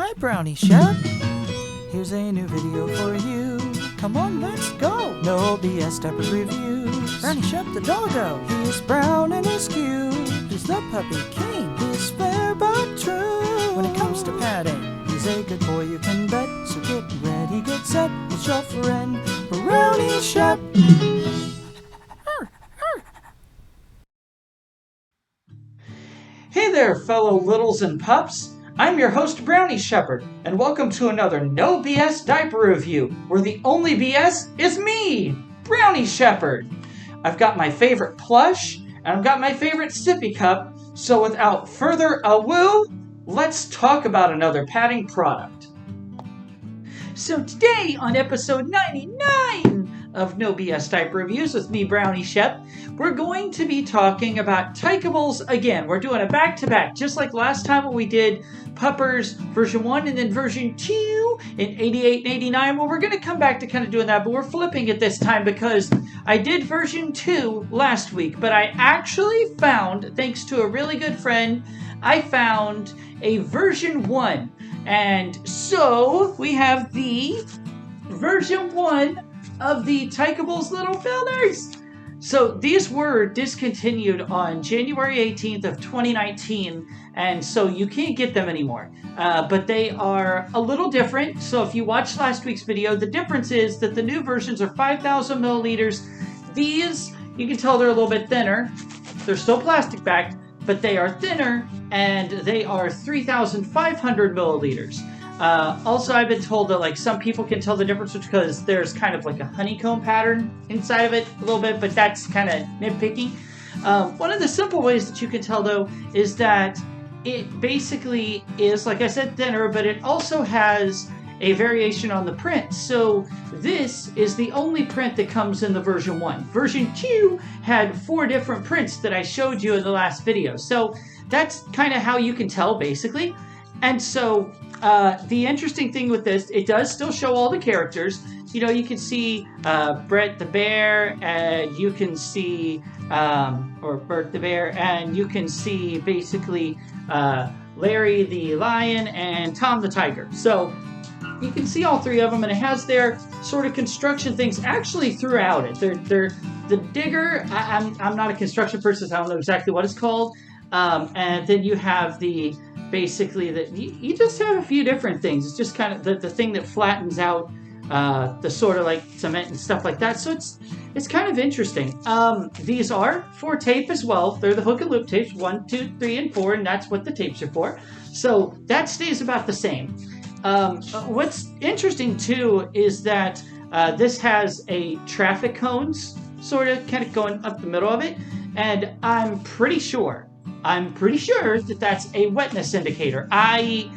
Hi, Brownie, Shep. Here's a new video for you. Come on, let's go. No BS diaper reviews. Brownie, Shep, the doggo. He's brown and he's cute. He's the puppy king. He's fair but true. When it comes to padding, he's a good boy you can bet. So get ready, get set. It's your friend, Brownie, Shep. Hey there, fellow littles and pups. I'm your host, Brownie Shepherd, and welcome to another No BS Diaper Review, where the only BS is me, Brownie Shepherd. I've got my favorite plush, and I've got my favorite sippy cup, so without further ado, let's talk about another padding product. So today, on episode 99 of No BS Diaper Reviews with me, Brownie Shep, we're going to be talking about Tykables again. We're doing a back-to-back, just like last time when we did Puppers version 1 and then version 2 in 88 and 89. Well, we're going to come back to kind of doing that, but we're flipping it this time because I did version 2 last week, but I actually found, thanks to a really good friend, I found a version 1. And so we have the version 1 of the Tykables-Little fillers. So these were discontinued on January 18th of 2019, and so you can't get them anymore. But they are a little different. So if you watched last week's video, the difference is that the new versions are 5,000 milliliters. These, you can tell they're a little bit thinner. They're still plastic backed, but they are thinner, and they are 3,500 milliliters. Also, I've been told that some people can tell the difference because there's kind of like a honeycomb pattern inside of it a little bit, but that's kind of nitpicking. One of the simple ways that you can tell, though, is that it basically is, like I said, thinner, but it also has a variation on the print. So this is the only print that comes in the version 1. Version 2 had 4 different prints that I showed you in the last video. So that's kind of how you can tell, basically. And so the interesting thing with this, it does still show all the characters. You know, you can see Brett the bear, and you can see, or Bert the bear, and you can see basically Larry the lion and Tom the tiger. So you can see all 3 of them, and it has their sort of construction things actually throughout it. They're the digger. I'm not a construction person, so I don't know exactly what it's called. And then you have the basically that you just have a few different things. It's just kind of the thing that flattens out the sort of like cement and stuff like that. So it's kind of interesting. These are for tape as well. They're the hook and loop tapes, 1, 2, 3, and 4, and that's what the tapes are for. So that stays about the same. What's interesting too is that this has a traffic cones sort of kind of going up the middle of it, and I'm pretty sure that that's a wetness indicator. I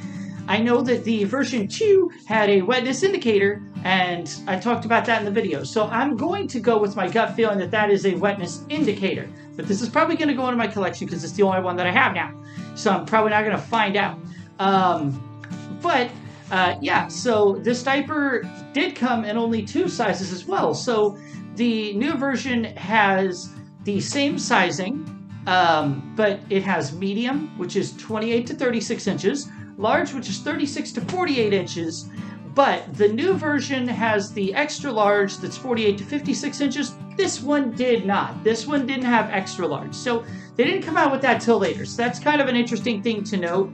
know that the version 2 had a wetness indicator, and I talked about that in the video. So I'm going to go with my gut feeling that that is a wetness indicator. But this is probably going to go into my collection because it's the only one that I have now. So I'm probably not going to find out. Yeah, so this diaper did come in only 2 sizes as well. So the new version has the same sizing, but it has medium, which is 28 to 36 inches, large, which is 36 to 48 inches, but the new version has the extra large that's 48 to 56 inches. This one did not. This one didn't have extra large. So they didn't come out with that till later. So that's kind of an interesting thing to note.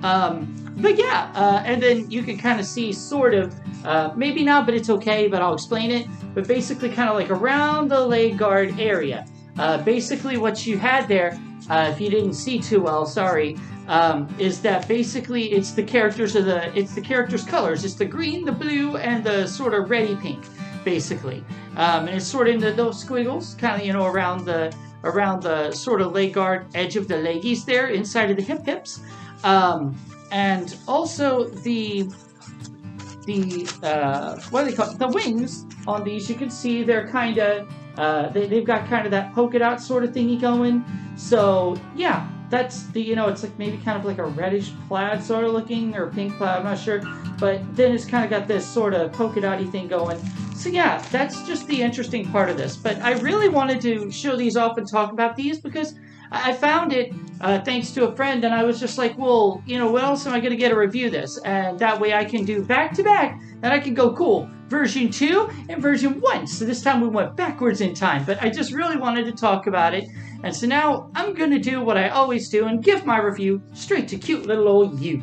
But yeah, and then you can kind of see sort of, maybe not, but it's okay, but I'll explain it. But basically kind of like around the leg guard area. Basically what you had there, if you didn't see too well, sorry, is that basically it's the characters colors. It's the green, the blue, and the sort of reddy pink, basically. And it's sort of in those squiggles, kind of, you know, around the sort of leg guard edge of the leggies there, inside of the hips. And also the what do they call it? The wings on these, you can see they're kind of they've got kind of that polka dot sort of thingy going. So yeah, that's the, you know, it's like maybe kind of like a reddish plaid sort of looking, or pink plaid, I'm not sure, but then it's kind of got this sort of polka dotty thing going. So yeah, that's just the interesting part of this. But I really wanted to show these off and talk about these because I found it thanks to a friend, and I was just like, well, what else am I going to get to review this? And that way I can do back-to-back, and I can go, cool, version 2 and version 1. So this time we went backwards in time, but I just really wanted to talk about it. And so now I'm going to do what I always do and give my review straight to cute little old you.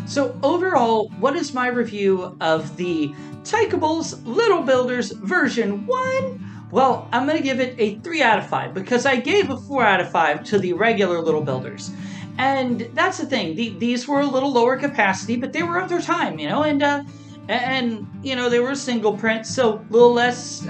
So overall, what is my review of the Tykables-Little Builders version 1? Well, I'm going to give it a 3 out of 5 because I gave a 4 out of 5 to the regular Little Builders. And that's the thing. These were a little lower capacity, but they were of their time, and they were single print, so a little less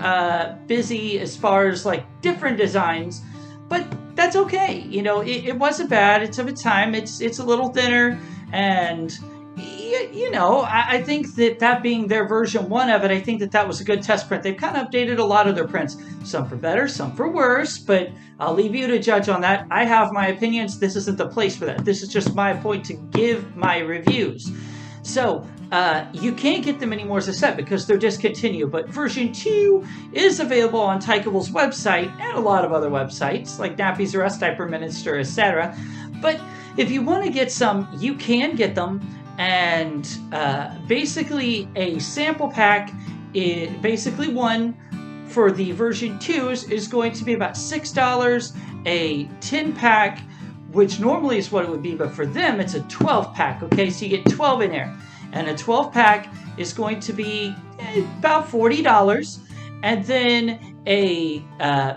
busy as far as like different designs, but that's okay. It wasn't bad. It's of its time. It's a little thinner, and I think that being their version 1 of it, I think that was a good test print. They've kind of updated a lot of their prints, some for better, some for worse, but I'll leave you to judge on that. I have my opinions. This isn't the place for that. This is just my point to give my reviews. So you can't get them anymore, as I said, because they're discontinued. But version 2 is available on Tykables' website and a lot of other websites like Nappies R Us, Diaper Minister, etc. But if you want to get some, you can get them. And basically a sample pack, basically one for the version 2s is going to be about $6. A 10 pack, which normally is what it would be, but for them it's a 12 pack. Okay, so you get 12 in there, and a 12 pack is going to be about $40. And then a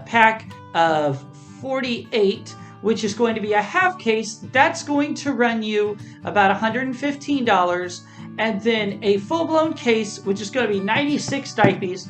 pack of 48, which is going to be a half case, that's going to run you about $115. And then a full-blown case, which is going to be 96 diapers,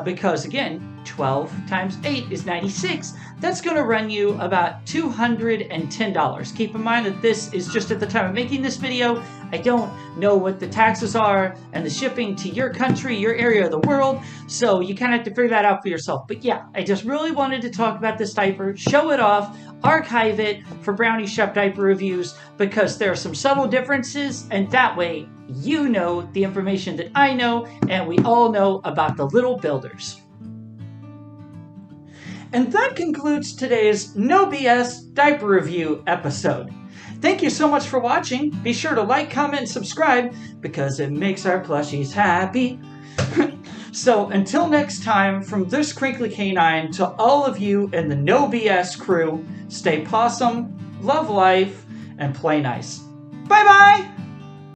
because again, 12 times 8 is 96. That's going to run you about $210. Keep in mind that this is just at the time of making this video. I don't know what the taxes are and the shipping to your country, your area of the world, so you kind of have to figure that out for yourself. But yeah, I just really wanted to talk about this diaper, show it off, archive it for Brownie Shep diaper reviews, because there are some subtle differences, and that way you know the information that I know and we all know about the Little Builders. And that concludes today's No BS diaper review episode. Thank you so much for watching. Be sure to like, comment, and subscribe because it makes our plushies happy. So until next time, from this crinkly canine to all of you in the No BS crew, stay possum, love life, and play nice. Bye-bye!